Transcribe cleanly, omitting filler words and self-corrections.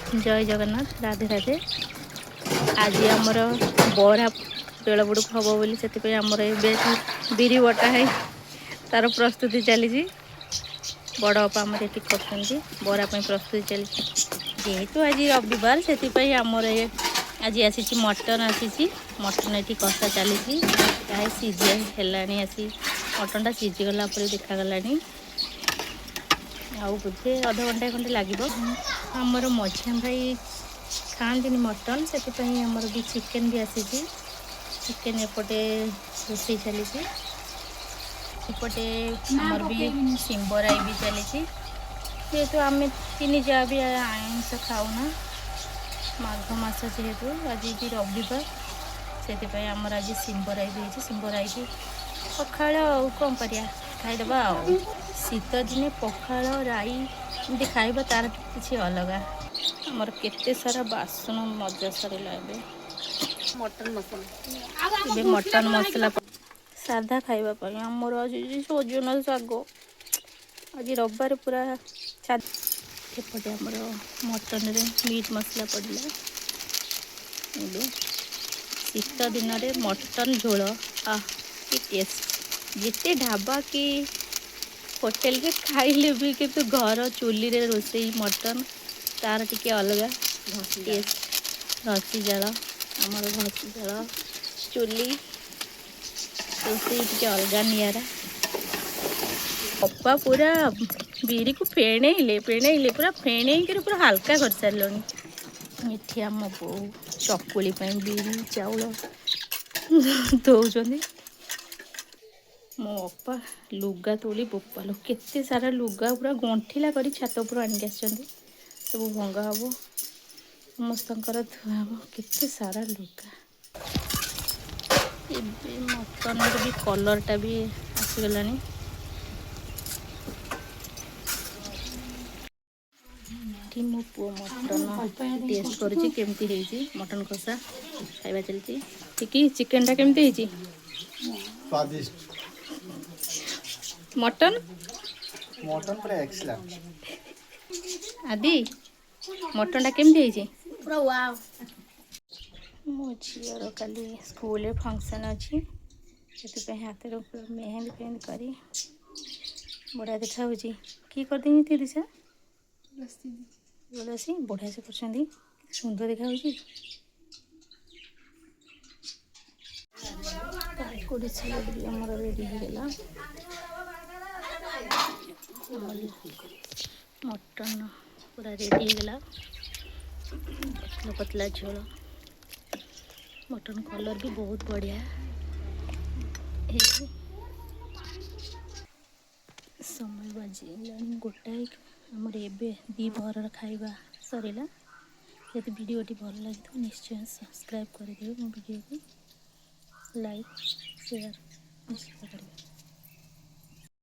जय जगन्नाथ, राधे राधे। आज आमर बरा बेल बुड़क हम बोली से आमर बिरी बटा है तार प्रस्तुति चली। बड़ अपा आमर ये कर बरापाई प्रस्तुति चली। जेहेतु आज रविवार से आमर आज आसी मटन आसी मटन ये कषा चली सीझे है आसी मटनटा सीझीगला देखगला आउ बोधे अध घंटा खंडे लगे। आमर मझिया भाई खाती मटन से आमर भी चिकेन भी आसी चिकेन एपटे रोषे चली एपटे आमर भी सिंबराई भी चली जेहेतु आम तीन जा भी आइंस खाऊना माघ मास जेहेतु आज भी रविवार से आमर आज सिंबराई भी सिंबराई भी पखाड़ कौन करिया खाईदबा शीत दिने पखाड़ राई एमती खाइबा तार किसी अलग आमर केते सारा बासन मजा सरला मटन मसाला मटन मसला साधा खाइबा आमर आज सजन शाग आज रविवार पूरा एपटे आमर मटन रे मीट मसला पड़ला शीत दिन में मटन झोल कि टेस्ट जिते ढाबा कि होटेल के खाइले भी किंतु घर चूली रे रोसे मटन तार टिके अलग टेस्ट। घसी जाल आमर घसी जाल चूली रोसे टिके अलग निरा अपा पूरा बिरी को फेणेले पूरा फेणे पूरा हल्का कर सारे। ये आम बो चकुली बिरी चाउल दौरान मो अपा लुगा तोली बोपालो केते सारा लुगा पूरा गंठिला कर छात उपर आणिक सब भंगा हम समस्त धुआ हम केते सारा लुगा मटन भी कलरटा भी आसीगला। मो पु मटन टेस्ट करमती मटन कषा खाଇବା चलती ठीक चिकेनटा केमती स्वादिष्ट मटन मटन पूरा एक्सीलेंट आदि मटनटा केमती पूरा वाव। मो झीर काली स्कूल फंक्शन अच्छी से हाथ मेहंदी फेहंदी करी बढ़िया देखा कि करदे दिशा तुलसी बढ़िया से कर सुंदर देखा आमर रेडी होगा मटन पूरा रेडी होगा पतला पतला झोल मटन कलर भी बहुत बढ़िया समय बाजी गोटाए आमर एबे दीपहर खाइबा सरला यदि वीडियोटी भल लगी निश्चय सब्सक्राइब कर दियो मो वीडियो को लाइक शेयर निश्चय करें।